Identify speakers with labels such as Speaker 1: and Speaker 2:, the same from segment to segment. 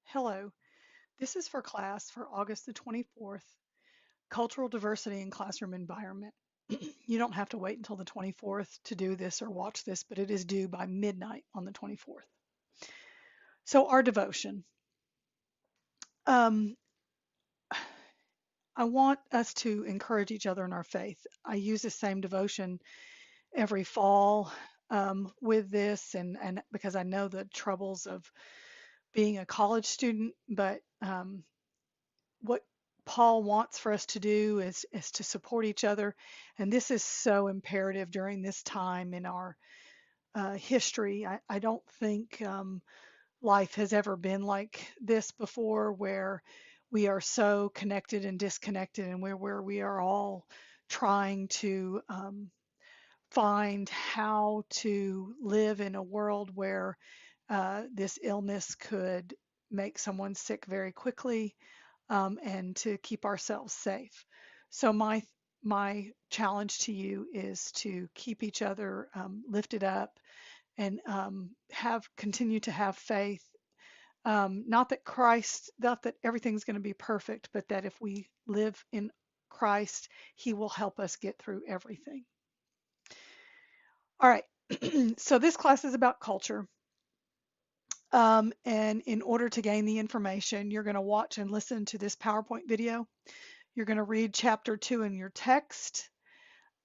Speaker 1: Hello, this is for class for August the 24th, Cultural Diversity in Classroom Environment. You don't have to wait until the 24th to do this or watch this, but it is due by midnight on the 24th. So our devotion. Um, I want us to encourage each other in our faith. I use the same devotion every fall with this, and because I know the troubles of being a college student, but what Paul wants for us to do is to support each other, and this is so imperative during this time in our history. I don't think life has ever been like this before, where we are so connected and disconnected, and where we are all trying to find how to live in a world where this illness could make someone sick very quickly, and to keep ourselves safe. So my challenge to you is to keep each other lifted up and have continue to have faith. Not that everything's going to be perfect, but that if we live in Christ, He will help us get through everything. All right. So this class is about culture. And in order to gain the information, you're going to watch and listen to this PowerPoint video. You're going to read chapter 2 in your text.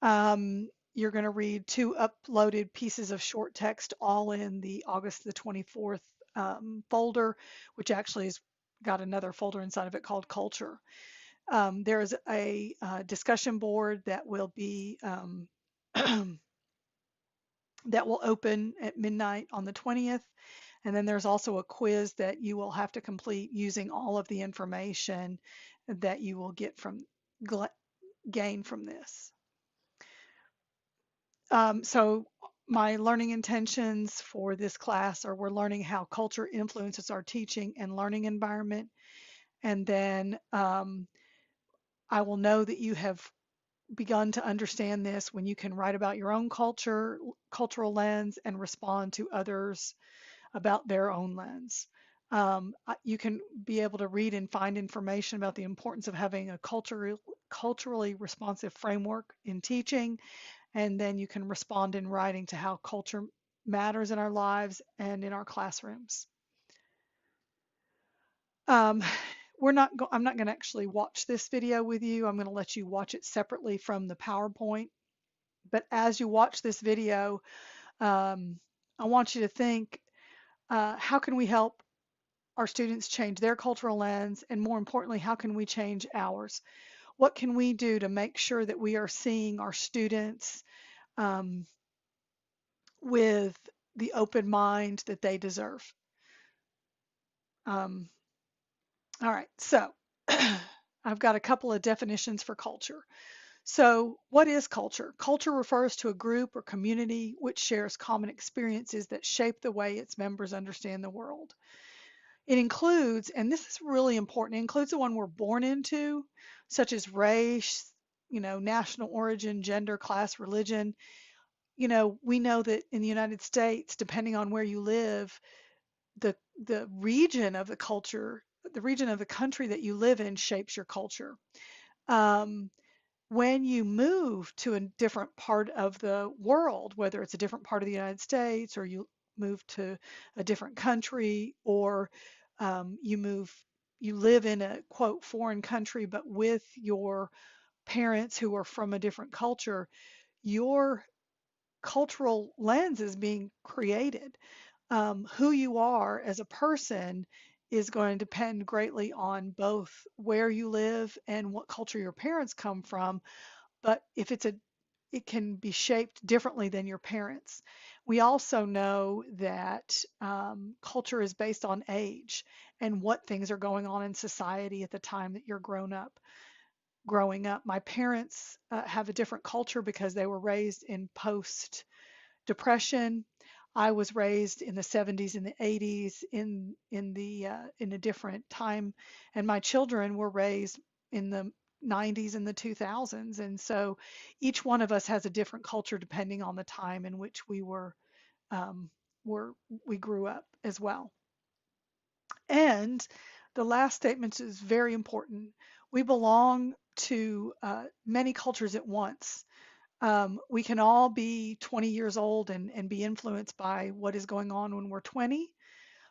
Speaker 1: You're going to read 2 uploaded pieces of short text, all in the August the 24th folder, which actually has got another folder inside of it called Culture. There's a discussion board that will be that will open at midnight on the 20th. And then there's also a quiz that you will have to complete using all of the information that you will get from gain from this. So my learning intentions for this class are we're learning how culture influences our teaching and learning environment. And then I will know that you have begun to understand this when you can write about your own cultural lens, and respond to others about their own lens. You can be able to read and find information about the importance of having a culturally responsive framework in teaching, and then you can respond in writing to how culture matters in our lives and in our classrooms. Um, I'm not going to actually watch this video with you. I'm going to let you watch it separately from the PowerPoint. But as you watch this video, I want you to think, how can we help our students change their cultural lens? And more importantly, how can we change ours? What can we do to make sure that we are seeing our students um, with the open mind that they deserve? Um, all right, so I've got a couple of definitions for culture. So, what is culture? Culture refers to a group or community which shares common experiences that shape the way its members understand the world. It includes, and this is really important, it includes the one we're born into, such as race, national origin, gender, class, religion. We know that in the United States, depending on where you live, the the region of the culture, the region of the country that you live in shapes your culture. Um, when you move to a different part of the world, whether it's a different part of the United States, or you move to a different country, or you live in a quote foreign country, but with your parents who are from a different culture, your cultural lens is being created. Who you are as a person is going to depend greatly on both where you live and what culture your parents come from. But it can be shaped differently than your parents. We also know that culture is based on age and what things are going on in society at the time that you're growing up. My parents have a different culture because they were raised in post depression. I was raised in the 70s and the 80s in a different time, and my children were raised in the 90s and the 2000s. And so each one of us has a different culture depending on the time in which um, were we grew up as well. And the last statement is very important. We belong to many cultures at once. We can all be 20 years old and be influenced by what is going on when we're 20,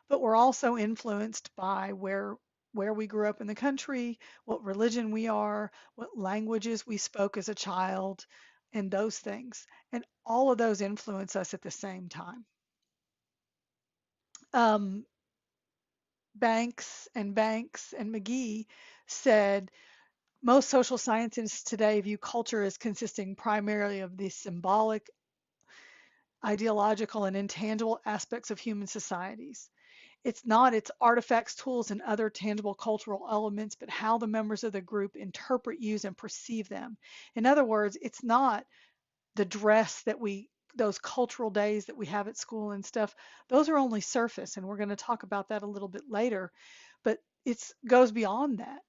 Speaker 1: but we're also influenced by where we grew up in the country, what religion we are, what languages we spoke as a child, and those things. And all of those influence us at the same time. Um, Banks and McGee said most social scientists today view culture as consisting primarily of the symbolic, ideological, and intangible aspects of human societies. It's not its artifacts, tools, and other tangible cultural elements, but how the members of the group interpret, use, and perceive them. In other words, it's not the dress that those cultural days that we have at school and stuff, those are only surface, and we're going to talk about that a little bit later. But it goes beyond that.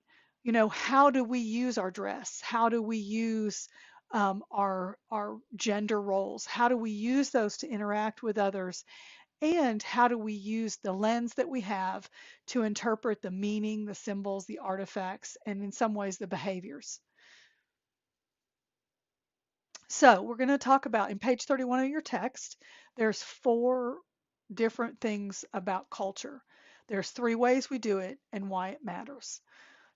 Speaker 1: How do we use our dress? How do we use our gender roles? How do we use those to interact with others? And how do we use the lens that we have to interpret the meaning, the symbols, the artifacts, and in some ways the behaviors? So we're going to talk about in page 31 of your text, there's 4 different things about culture. There's 3 ways we do it and why it matters.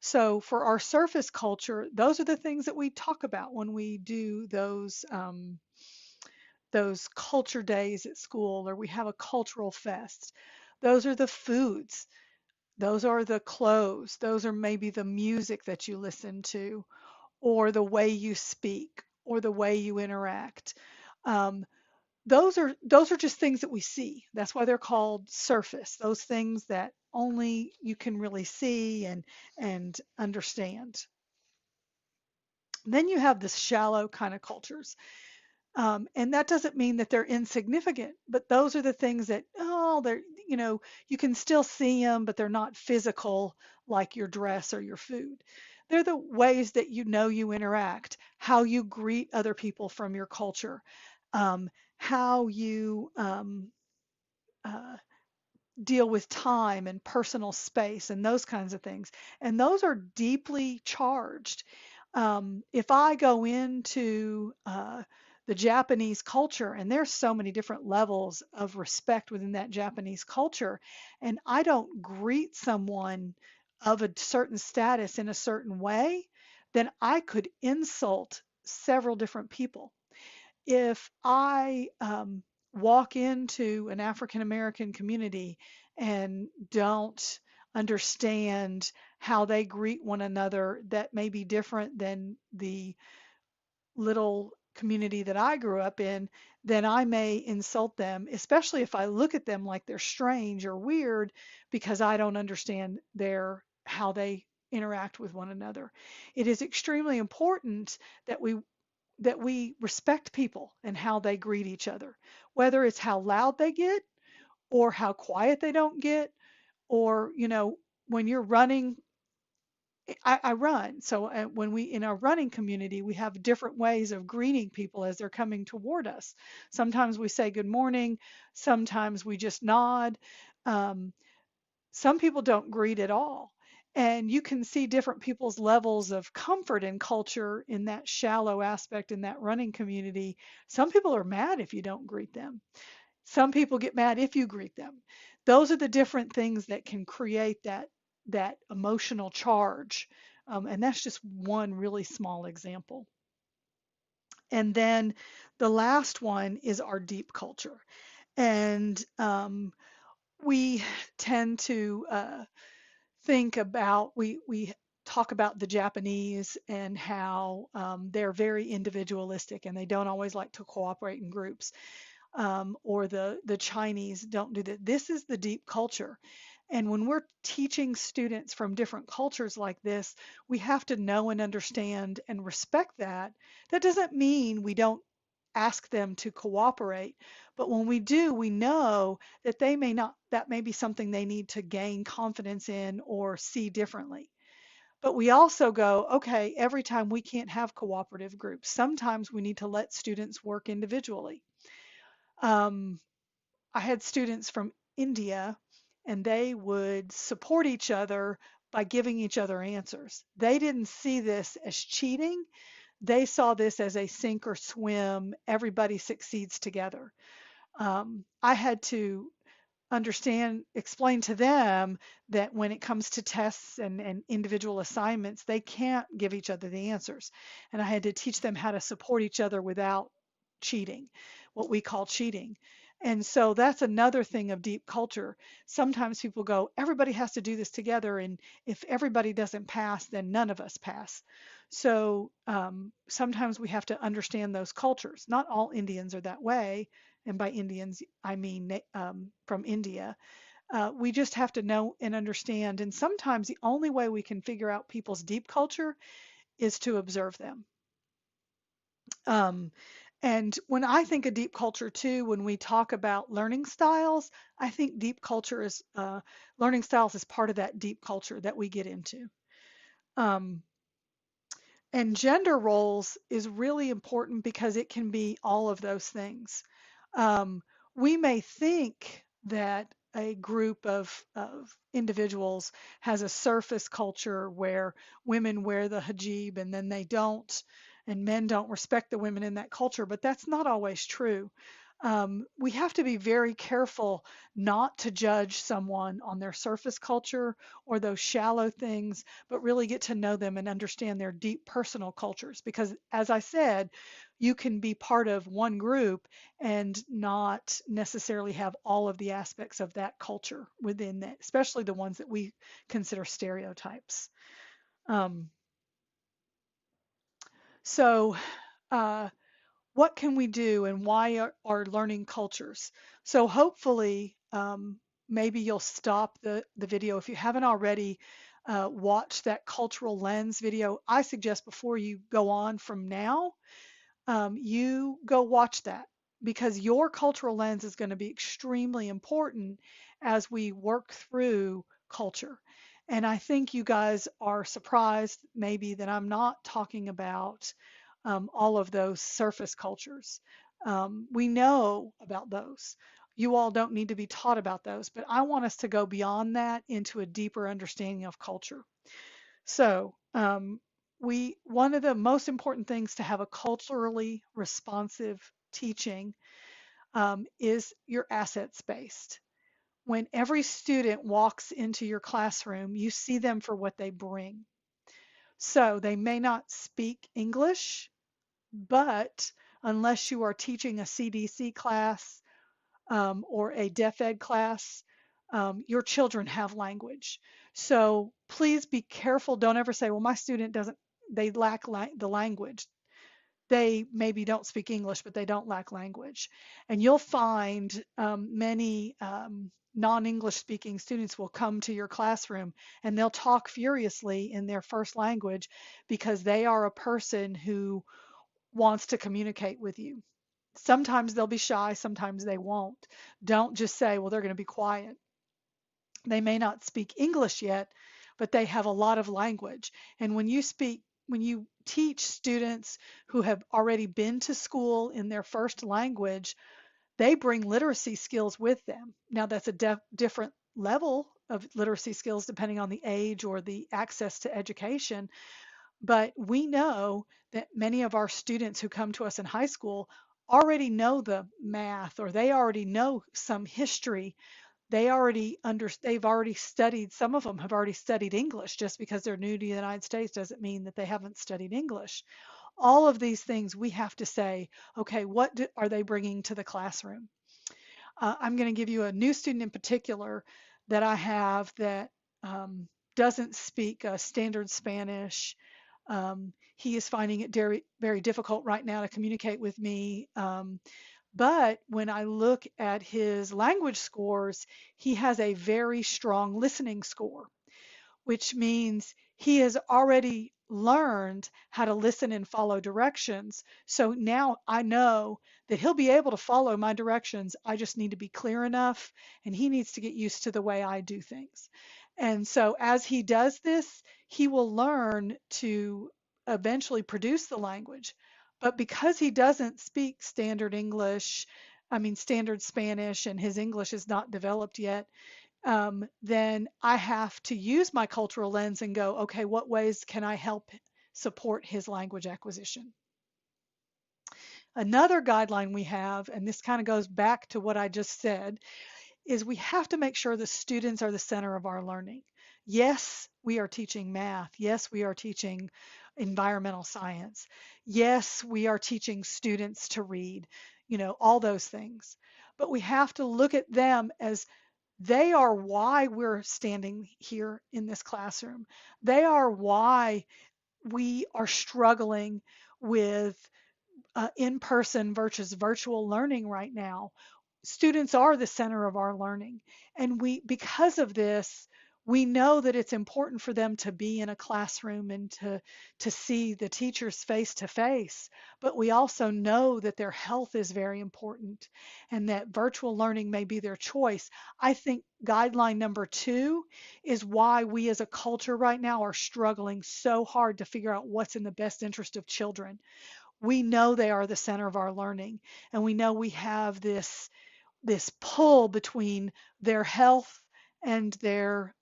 Speaker 1: So for our surface culture, those are the things that we talk about when we do those culture days at school or we have a cultural fest. Those are the foods. Those are the clothes. Those are maybe the music that you listen to, or the way you speak, or the way you interact. Um, those are just things that we see. That's why they're called surface. Those things that only you can really see and understand. Then you have this shallow kind of cultures. And that doesn't mean that they're insignificant, but those are the things that, oh, you can still see them, but they're not physical like your dress or your food. They're the ways that you interact, how you greet other people from your culture, how you uh, deal with time and personal space and those kinds of things. And those are deeply charged. If I go into the Japanese culture, and there's so many different levels of respect within that Japanese culture, and I don't greet someone of a certain status in a certain way, then I could insult several different people. If I walk into an African American community and don't understand how they greet one another, that may be different than the little community that I grew up in, then I may insult them, especially if I look at them like they're strange or weird because I don't understand how they interact with one another. It is extremely important that we respect people and how they greet each other, whether it's how loud they get or how quiet they don't get, or when you're running. I run, so when we in our running community, we have different ways of greeting people as they're coming toward us. Sometimes we say good morning, sometimes we just nod. Um, some people don't greet at all. And you can see different people's levels of comfort in culture in that shallow aspect in that running community. Some people are mad if you don't greet them. Some people get mad if you greet them. Those are the different things that can create that emotional charge. And that's just one really small example. And then the last one is our deep culture. And we tend to think about we talk about the Japanese and how they're very individualistic and they don't always like to cooperate in groups, or the Chinese don't do that. This is the deep culture. And when we're teaching students from different cultures like this, we have to know and understand and respect that. That doesn't mean we don't ask them to cooperate, but when we do, we know that that may be something they need to gain confidence in or see differently. But we also go, okay, every time we can't have cooperative groups. Sometimes we need to let students work individually. Um, I had students from India, and they would support each other by giving each other answers. They didn't see this as cheating. They saw this as a sink or swim, everybody succeeds together. I had to explain to them that when it comes to tests and individual assignments, they can't give each other the answers. And I had to teach them how to support each other without cheating, what we call cheating. And so that's another thing of deep culture. Sometimes people go, everybody has to do this together, and if everybody doesn't pass, then none of us pass. So sometimes we have to understand those cultures. Not all Indians are that way, and by Indians, I mean from India. We just have to know and understand. And sometimes the only way we can figure out people's deep culture is to observe them. Um, and when I think of deep culture too, when we talk about learning styles, I think deep culture is learning styles is part of that deep culture that we get into. Um, and gender roles is really important because it can be all of those things. Um, we may think that a group of individuals has a surface culture where women wear the hijab and then they don't, and men don't respect the women in that culture, but that's not always true. We have to be very careful not to judge someone on their surface culture or those shallow things, but really get to know them and understand their deep personal cultures. Because, as I said, you can be part of one group and not necessarily have all of the aspects of that culture within that, especially the ones that we consider stereotypes. Um, so, uh, what can we do and why are learning cultures? So hopefully, maybe you'll stop the video. If you haven't already watched that cultural lens video, I suggest before you go on from now, you go watch that because your cultural lens is going to be extremely important as we work through culture. And I think you guys are surprised maybe that I'm not talking about all of those surface cultures. We know about those. You all don't need to be taught about those, but I want us to go beyond that into a deeper understanding of culture. So, one of the most important things to have a culturally responsive teaching is your assets based. When every student walks into your classroom, you see them for what they bring. So they may not speak English, but unless you are teaching a CDC class or a deaf ed class, your children have language. So please be careful. Don't ever say, well, my student doesn't, they lack the language. They maybe don't speak English, but they don't lack language. And you'll find many non-English speaking students will come to your classroom and they'll talk furiously in their first language because they are a person who wants to communicate with you. Sometimes they'll be shy, sometimes they won't. Don't just say, well, they're going to be quiet. They may not speak English yet, but they have a lot of language. And when you teach students who have already been to school in their first language, they bring literacy skills with them. Now, that's a different level of literacy skills depending on the age or the access to education. But we know that many of our students who come to us in high school already know the math or they already know some history. They've already studied, some of them have already studied English. Just because they're new to the United States doesn't mean that they haven't studied English. All of these things we have to say, okay, are they bringing to the classroom? I'm going to give you a new student in particular that I have that doesn't speak standard Spanish. He is finding it very, very difficult right now to communicate with me. But when I look at his language scores, he has a very strong listening score, which means he has already learned how to listen and follow directions. So now I know that he'll be able to follow my directions. I just need to be clear enough, and he needs to get used to the way I do things. And so as he does this, he will learn to eventually produce the language. But because he doesn't speak standard English, I mean standard Spanish, and his English is not developed yet, then I have to use my cultural lens and go, okay, what ways can I help support his language acquisition? Another guideline we have, and this kind of goes back to what I just said, is we have to make sure the students are the center of our learning. Yes, we are teaching math. Yes, we are teaching environmental science. Yes, we are teaching students to read, all those things. But we have to look at them as they are why we're standing here in this classroom. They are why we are struggling with in-person versus virtual learning right now. Students are the center of our learning, and because of this, we know that it's important for them to be in a classroom and to see the teachers face to face, but we also know that their health is very important and that virtual learning may be their choice. I think guideline number 2 is why we as a culture right now are struggling so hard to figure out what's in the best interest of children. We know they are the center of our learning, and we know we have this pull between their health and their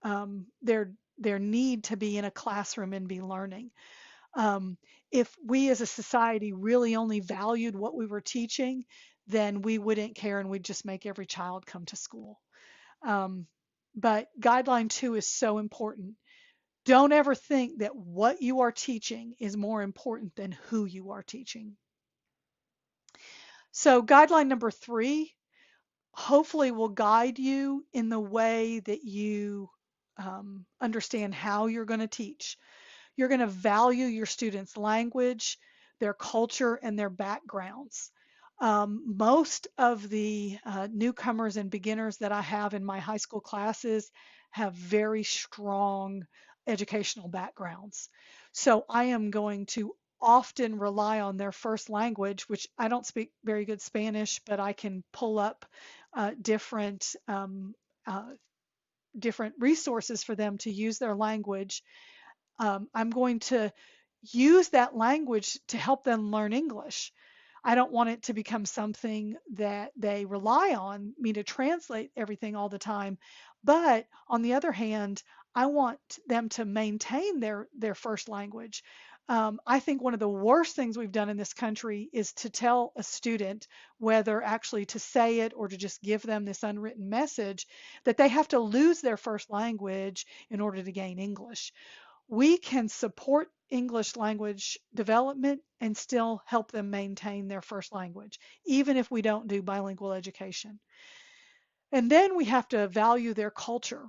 Speaker 1: need to be in a classroom and be learning. If we as a society really only valued what we were teaching, then we wouldn't care and we'd just make every child come to school. Um, but guideline 2 is so important. Don't ever think that what you are teaching is more important than who you are teaching. So guideline number 3 hopefully will guide you in the way that you understand how you're going to teach. You're going to value your students' language, their culture, and their backgrounds. Most of the newcomers and beginners that I have in my high school classes have very strong educational backgrounds. So I am going to often rely on their first language, which I don't speak very good Spanish, but I can pull up uh, different um, uh, different resources for them to use their language. I'm going to use that language to help them learn English. I don't want it to become something that they rely on me to translate everything all the time. But on the other hand, I want them to maintain their first language. I think one of the worst things we've done in this country is to tell a student, whether actually to say it or to just give them this unwritten message, that they have to lose their first language in order to gain English. We can support English language development and still help them maintain their first language, even if we don't do bilingual education. And then we have to value their culture.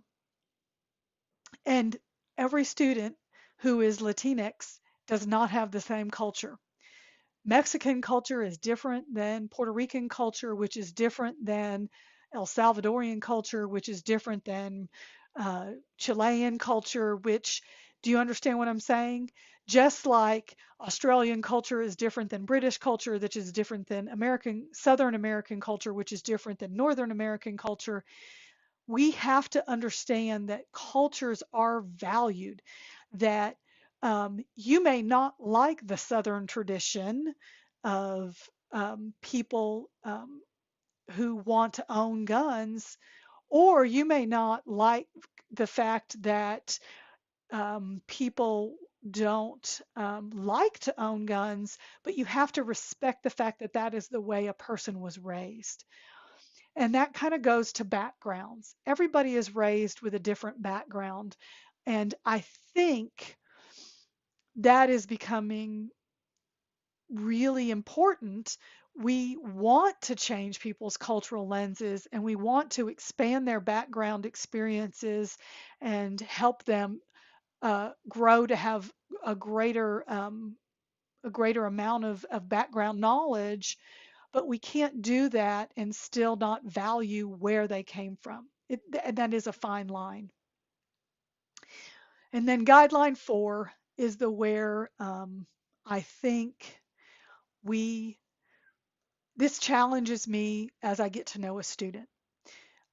Speaker 1: And every student who is Latinx does not have the same culture. Mexican culture is different than Puerto Rican culture, which is different than El Salvadorian culture, which is different than Chilean culture, which, do you understand what I'm saying? Just like Australian culture is different than British culture, which is different than Southern American culture, which is different than Northern American culture, we have to understand that cultures are valued, that you may not like the Southern tradition of people who want to own guns, or you may not like the fact that people don't like to own guns, but you have to respect the fact that that is the way a person was raised. And that kind of goes to backgrounds. Everybody is raised with a different background. And I think that is becoming really important. We want to change people's cultural lenses and we want to expand their background experiences and help them grow to have a greater a greater amount of background knowledge, but we can't do that and still not value where they came from. That is a fine line. And then guideline 4 is the where I think we this challenges me as I get to know a student.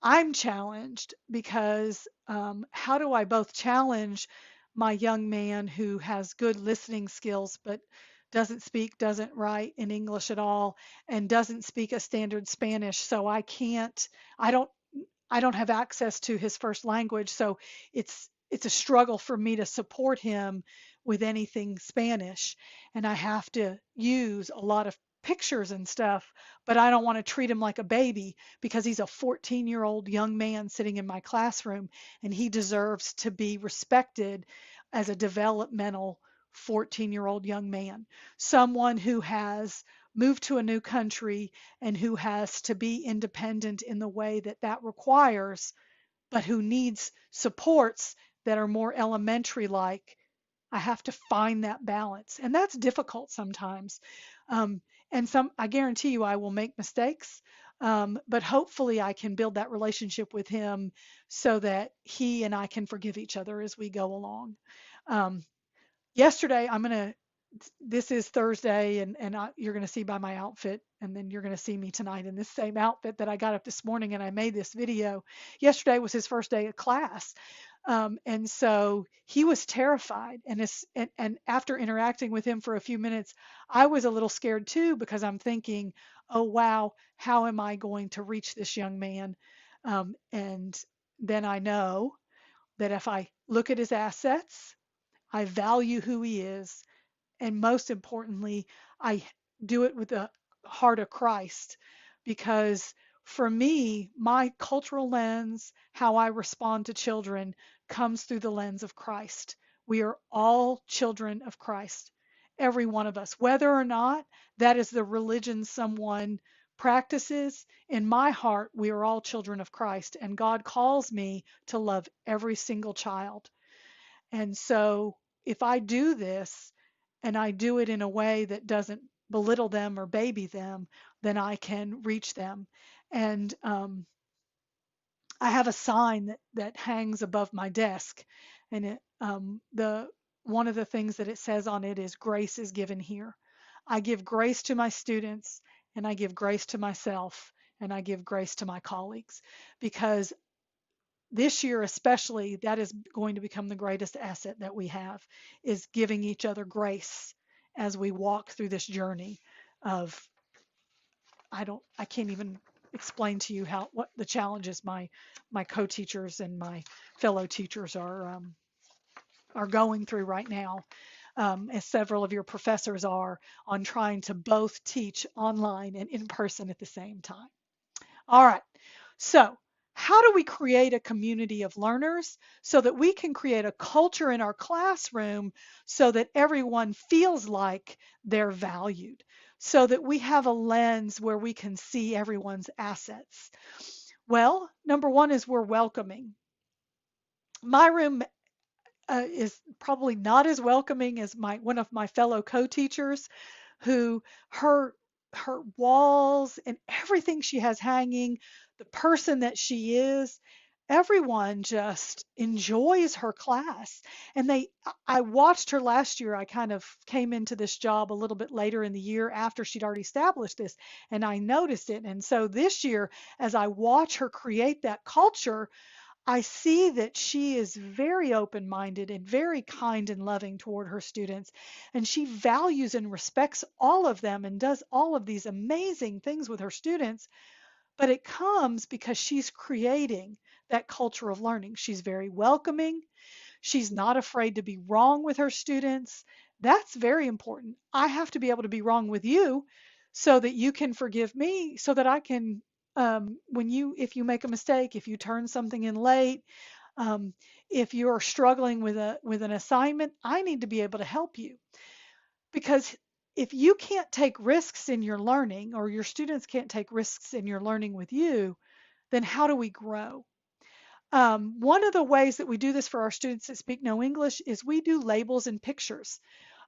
Speaker 1: I'm challenged because how do I both challenge my young man who has good listening skills but doesn't write in English at all, and doesn't speak a standard Spanish, so I can't, I don't, I don't have access to his first language, so it's a struggle for me to support him with anything Spanish, and I have to use a lot of pictures and stuff, but I don't want to treat him like a baby because he's a 14-year-old young man sitting in my classroom, and he deserves to be respected as a developmental 14-year-old young man, someone who has moved to a new country and who has to be independent in the way that that requires, but who needs supports that are more elementary like. I have to find that balance, and that's difficult sometimes. Um, and I guarantee you, I will make mistakes, but hopefully, I can build that relationship with him so that he and I can forgive each other as we go along. Um, Yesterday, this is Thursday, and you're gonna see by my outfit, and then you're gonna see me tonight in this same outfit that I got up this morning and I made this video. Yesterday was his first day of class, and so he was terrified. And after interacting with him for a few minutes, I was a little scared too because I'm thinking, oh wow, how am I going to reach this young man? And then I know that if I look at his assets, I value who he is, and most importantly, I do it with the heart of Christ because for me, my cultural lens, how I respond to children, comes through the lens of Christ. We are all children of Christ, every one of us, whether or not that is the religion someone practices. In my heart, we are all children of Christ, and God calls me to love every single child. And so if I do this and I do it in a way that doesn't belittle them or baby them, then I can reach them. And I have a sign that hangs above my desk, and the one of the things that it says on it is grace is given here. I give grace to my students, and I give grace to myself, and I give grace to my colleagues because this year especially, that is going to become the greatest asset that we have, is giving each other grace as we walk through this journey of, I can't even explain to you what the challenges my co-teachers and my fellow teachers are going through right now, as several of your professors are, on trying to both teach online and in person at the same time. All right. So, how do we create a community of learners so that we can create a culture in our classroom so that everyone feels like they're valued, so that we have a lens where we can see everyone's assets? Well, number one is we're welcoming. My room is probably not as welcoming as one of my fellow co-teachers, who her her walls and everything she has hanging, the person that she is, everyone just enjoys her class. And I watched her last year. I kind of came into this job a little bit later in the year after she'd already established this, and I noticed it. And so this year, as I watch her create that culture, I see that she is very open minded and very kind and loving toward her students. And she values and respects all of them and does all of these amazing things with her students. But it comes because she's creating that culture of learning. She's very welcoming. She's not afraid to be wrong with her students. That's very important. I have to be able to be wrong with you so that you can forgive me, so that I can, if you make a mistake, if you turn something in late, um, if you're struggling with an assignment, I need to be able to help you. Because if you can't take risks in your learning, or your students can't take risks in your learning with you, then how do we grow? One of the ways that we do this for our students that speak no English is we do labels and pictures.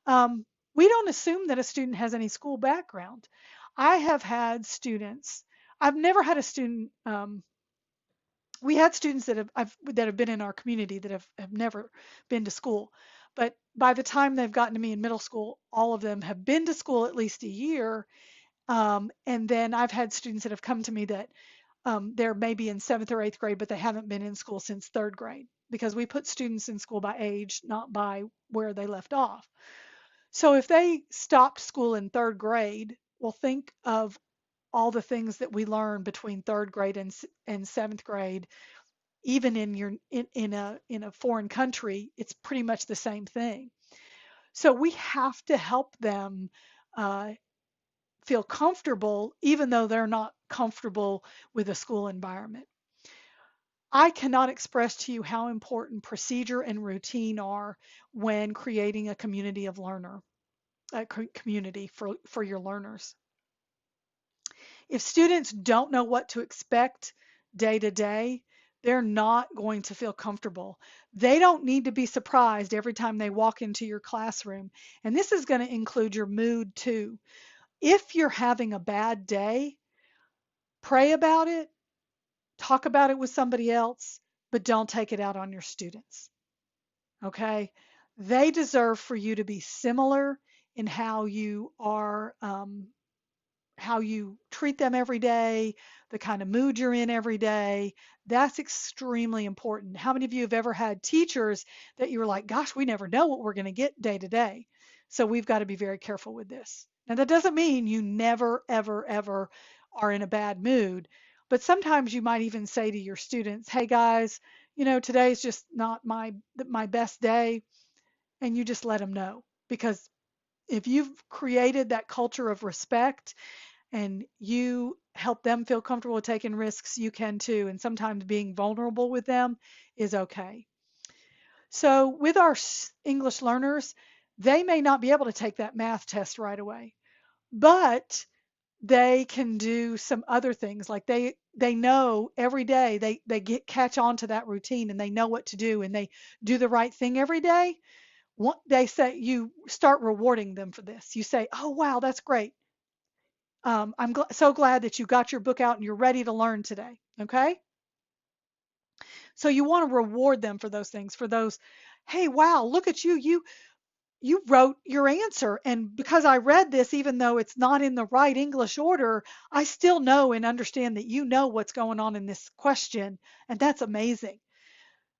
Speaker 1: Um, we don't assume that a student has any school background. I have had students, I've never had a student, we had students that have been in our community that have never been to school. But by the time they've gotten to me in middle school, all of them have been to school at least a year. And then I've had students that have come to me that they're maybe in 7th or 8th grade, but they haven't been in school since 3rd grade, because we put students in school by age, not by where they left off. So if they stopped school in 3rd grade, well, think of all the things that we learn between third grade and seventh grade, even in a foreign country, it's pretty much the same thing. So we have to help them uh, feel comfortable, even though they're not comfortable with a school environment. I cannot express to you how important procedure and routine are when creating a community of learner, a community for your learners. If students don't know what to expect day to day, they're not going to feel comfortable. They don't need to be surprised every time they walk into your classroom. And this is going to include your mood too. If you're having a bad day, pray about it, talk about it with somebody else, but don't take it out on your students. Okay? They deserve for you to be similar in how you treat them every day, the kind of mood you're in every day. That's extremely important. How many of you have ever had teachers that you were like, gosh, we never know what we're going to get day to day? So we've got to be very careful with this. Now, that doesn't mean you never, ever, ever are in a bad mood, but sometimes you might even say to your students, hey guys, today's just not my best day, and you just let them know. Because if you've created that culture of respect and you help them feel comfortable with taking risks, you can too. And sometimes being vulnerable with them is okay. So with our English learners, they may not be able to take that math test right away, but they can do some other things. Like they know every day they catch on to that routine and they know what to do and they do the right thing every day. They say you start rewarding them for this. You say, "Oh wow, that's great. I'm so glad that you got your book out and you're ready to learn today." Okay? So you want to reward them for those things, for those, hey, wow, look at you. You wrote your answer. And because I read this, even though it's not in the right English order, I still know and understand that you know what's going on in this question. And that's amazing.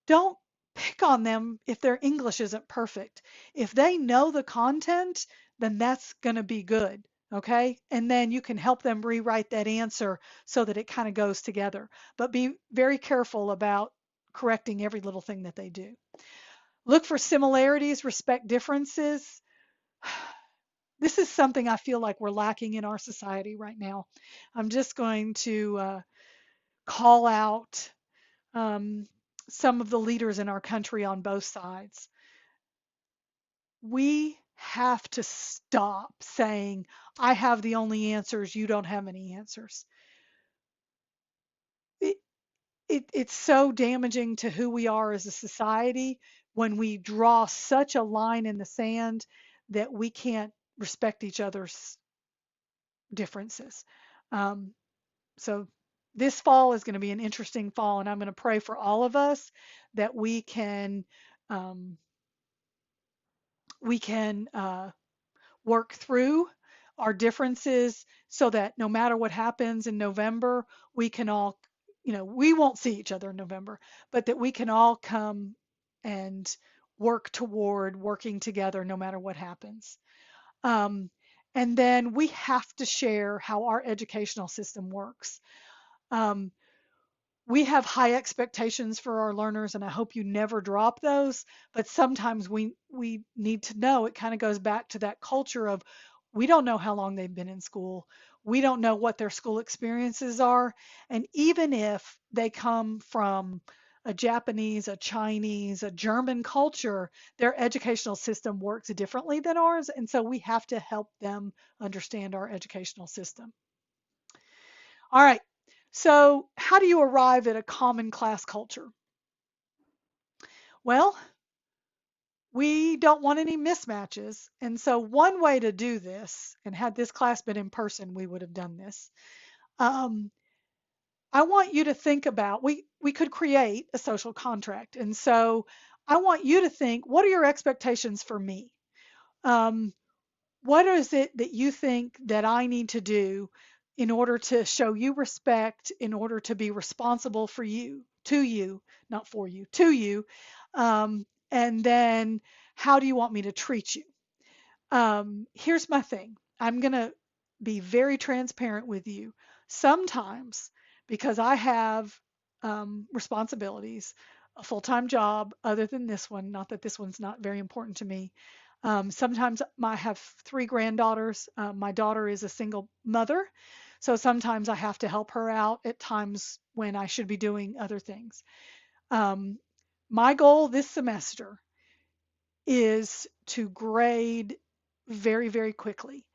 Speaker 1: Don't pick on them if their English isn't perfect. If they know the content, then that's going to be good. Okay. And then you can help them rewrite that answer so that it kind of goes together. But be very careful about correcting every little thing that they do. Look for similarities, respect differences. This is something I feel like we're lacking in our society right now. I'm just going to call out um, some of the leaders in our country on both sides. We have to stop saying, I have the only answers, you don't have any answers. It, it's so damaging to who we are as a society when we draw such a line in the sand that we can't respect each other's differences. Um, so this fall is going to be an interesting fall, and I'm going to pray for all of us that um, we can work through our differences so that no matter what happens in November, we can all, we won't see each other in November, but that we can all come and work toward working together no matter what happens. Um, and then we have to share how our educational system works. Um, we have high expectations for our learners, and I hope you never drop those. But sometimes we need to know. It kind of goes back to that culture of we don't know how long they've been in school. We don't know what their school experiences are. And even if they come from a Japanese, a Chinese, a German culture, their educational system works differently than ours. And so we have to help them understand our educational system. All right. So, how do you arrive at a common class culture? Well, we don't want any mismatches. And so, one way to do this, and had this class been in person, we would have done this. Um, I want you to think about we could create a social contract. And so, I want you to think, what are your expectations for me? Um, what is it that you think that I need to do in order to show you respect, in order to be responsible for you, to you, not for you, to you? And then how do you want me to treat you? Here's my thing. I'm going to be very transparent with you. Sometimes, because I have responsibilities, a full-time job other than this one, not that this one's not very important to me. Sometimes I have three granddaughters. My daughter is a single mother, so sometimes I have to help her out at times when I should be doing other things. Um, my goal this semester is to grade very, very quickly.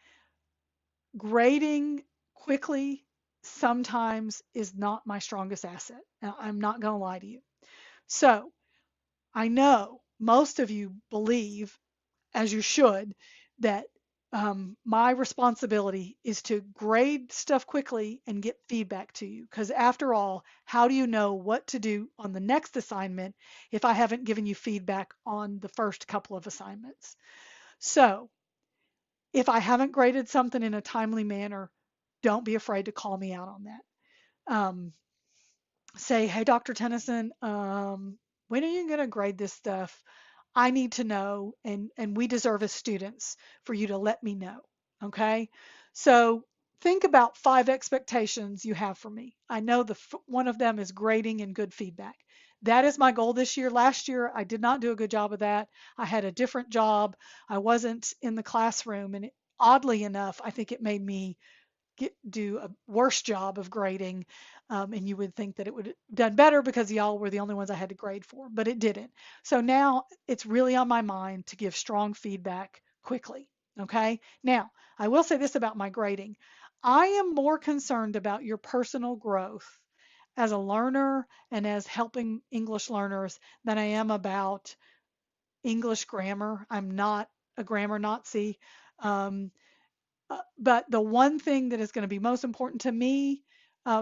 Speaker 1: Grading quickly sometimes is not my strongest asset. Now, I'm not going to lie to you. So I know most of you believe, as you should, that my responsibility is to grade stuff quickly and get feedback to you. Because after all, how do you know what to do on the next assignment if I haven't given you feedback on the first couple of assignments? So if I haven't graded something in a timely manner, don't be afraid to call me out on that. Um, Say, hey, Dr. Tennyson, when are you going to grade this stuff? I need to know, and we deserve as students for you to let me know. Okay. So think about 5 expectations you have for me. I know one of them is grading and good feedback. That is my goal this year. Last year, I did not do a good job of that. I had a different job. I wasn't in the classroom, and oddly enough, I think it made me do a worse job of grading. And you would think that it would have done better because y'all were the only ones I had to grade for, but it didn't. So now it's really on my mind to give strong feedback quickly. Okay. Now, I will say this about my grading. I am more concerned about your personal growth as a learner and as helping English learners than I am about English grammar. I'm not a grammar Nazi. Um, but the one thing that is going to be most important to me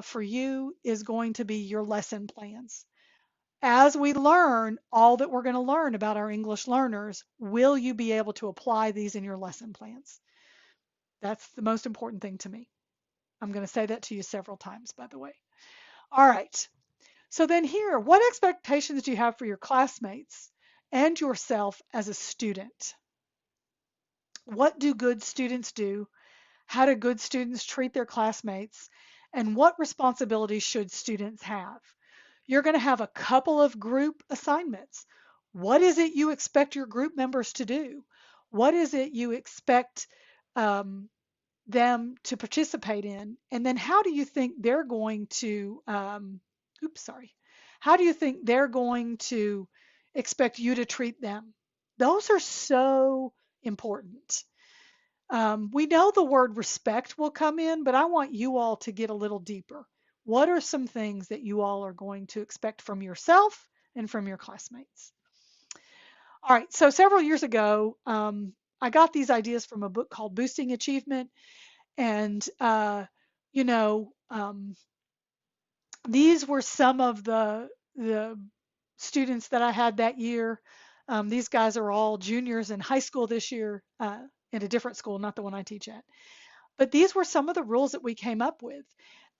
Speaker 1: for you is going to be your lesson plans. As we learn all that we're going to learn about our English learners, will you be able to apply these in your lesson plans? That's the most important thing to me. I'm going to say that to you several times, by the way. All right. So then here, what expectations do you have for your classmates and yourself as a student? What do good students do? How do good students treat their classmates? And what responsibilities should students have? You're going to have a couple of group assignments. What is it you expect your group members to do? What is it you expect um, them to participate in? And then how do you think they're going to, oops, sorry, how do you think they're going to expect you to treat them? Those are so important. We know the word respect will come in, but I want you all to get a little deeper. What are some things that you all are going to expect from yourself and from your classmates? All right, so several years ago, I got these ideas from a book called Boosting Achievement. And, you know, these were some of the students that I had that year. These guys are all juniors in high school this year in a different school, not the one I teach at. But these were some of the rules that we came up with,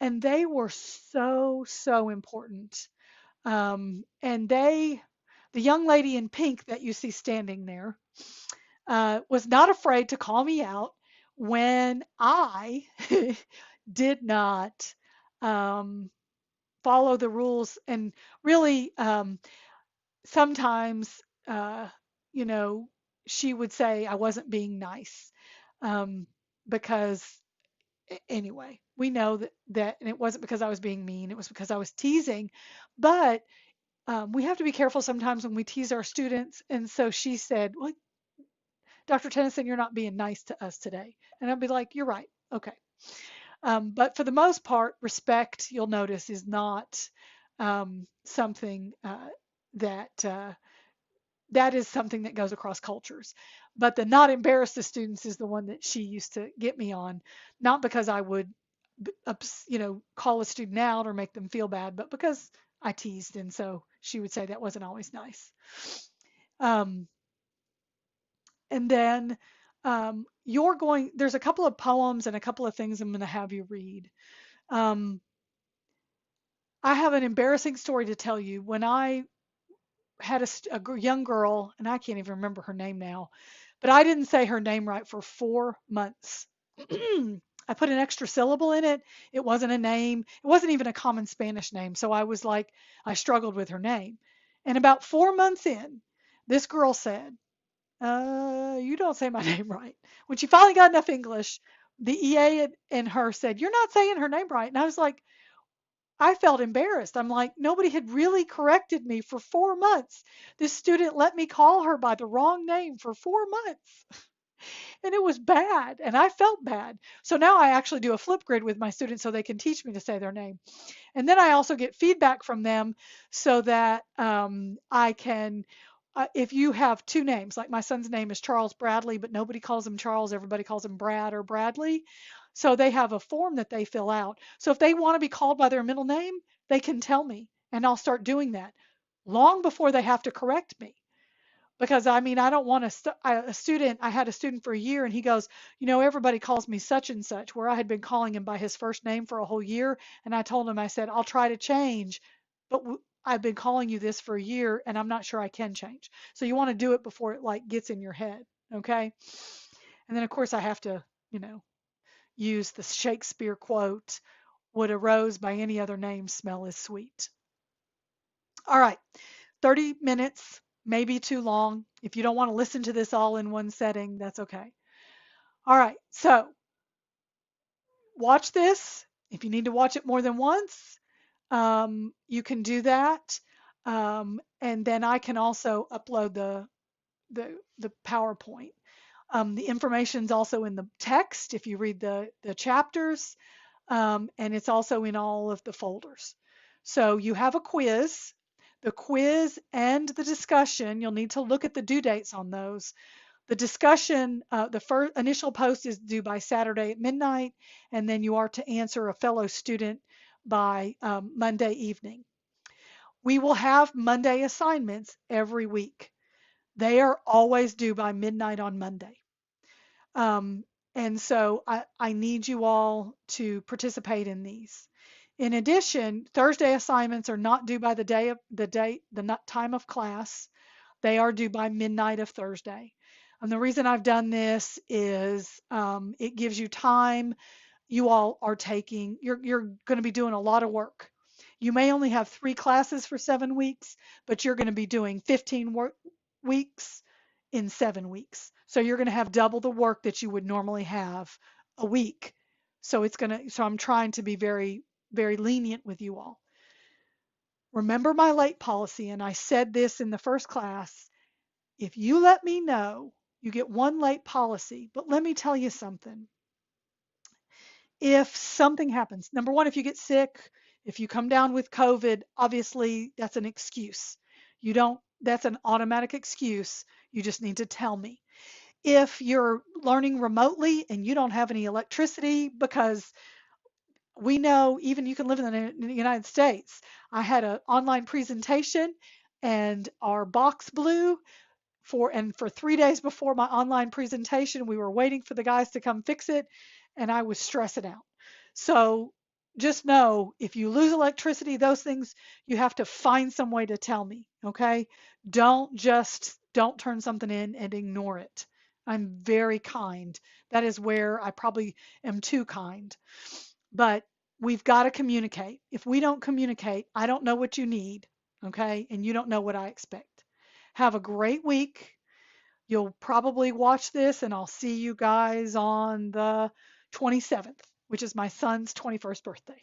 Speaker 1: and they were so, so important. And the young lady in pink that you see standing there, was not afraid to call me out when I did not um, follow the rules. And really, sometimes, you know, she would say I wasn't being nice um, because anyway, we know that, and it wasn't because I was being mean, it was because I was teasing. But we have to be careful sometimes when we tease our students. And so she said, well, Dr. Tennyson, you're not being nice to us today. And I'll be like, you're right. Okay. But for the most part, respect, you'll notice, is not something that that is something that goes across cultures. But the not embarrass the students is the one that she used to get me on, not because I would, call a student out or make them feel bad, but because I teased, and so she would say that wasn't always nice. Um, and then there's a couple of poems and a couple of things I'm going to have you read. Um, I have an embarrassing story to tell you. When I had a young girl, and I can't even remember her name now, but I didn't say her name right for 4 months. I put an extra syllable in it. It wasn't a name. It wasn't even a common Spanish name. So I was like, I struggled with her name. And about 4 months in, this girl said, you don't say my name right. When she finally got enough English, the EA and her said, you're not saying her name right. And I was like, I felt embarrassed. I'm like, nobody had really corrected me for 4 months. This student let me call her by the wrong name for 4 months. And it was bad. And I felt bad. So now I actually do a Flipgrid with my students so they can teach me to say their name. And then I also get feedback from them so that I can, if you have two names, like my son's name is Charles Bradley, but nobody calls him Charles, everybody calls him Brad or Bradley. So they have a form that they fill out. So if they want to be called by their middle name, they can tell me, and I'll start doing that long before they have to correct me. Because I mean, I don't want a student. I had a student for a year, and he goes, everybody calls me such and such, where I had been calling him by his first name for a whole year. And I told him, I said, I'll try to change, but I've been calling you this for a year, and I'm not sure I can change. So you want to do it before it like gets in your head, okay? And then of course I have to, use the Shakespeare quote, "Would a rose by any other name smell as sweet?" All right. 30 minutes, maybe too long. If you don't want to listen to this all in one setting, that's okay. All right, so watch this. If you need to watch it more than once, you can do that. And then I can also upload the PowerPoint. The information's also in the text if you read the chapters, and it's also in all of the folders. So you have a quiz. The quiz and the discussion, you'll need to look at the due dates on those. The discussion, the first initial post is due by Saturday at midnight, and then you are to answer a fellow student by Monday evening. We will have Monday assignments every week. They are always due by midnight on Monday. Um, and so I need you all to participate in these. In addition, Thursday assignments are not due by the time of class. They are due by midnight of Thursday. And the reason I've done this is it gives you time. You all are you're going to be doing a lot of work. You may only have 3 classes for 7 weeks, but you're going to be doing 15 weeks in 7 weeks. So you're going to have double the work that you would normally have a week. So I'm trying to be very, very lenient with you all. Remember my late policy, and I said this in the first class. If you let me know, you get 1 late policy. But let me tell you something. If something happens, number one, if you get sick, if you come down with COVID, obviously that's an excuse. That's an automatic excuse. You just need to tell me. If you're learning remotely and you don't have any electricity, because we know even you can live in the United States. I had an online presentation and our box blew for 3 days before my online presentation. We were waiting for the guys to come fix it, and I was stressing out. So just know if you lose electricity, those things, you have to find some way to tell me, okay? Don't turn something in and ignore it. I'm very kind. That is where I probably am too kind. But we've got to communicate. If we don't communicate, I don't know what you need, okay? And you don't know what I expect. Have a great week. You'll probably watch this, and I'll see you guys on the 27th, which is my son's 21st birthday.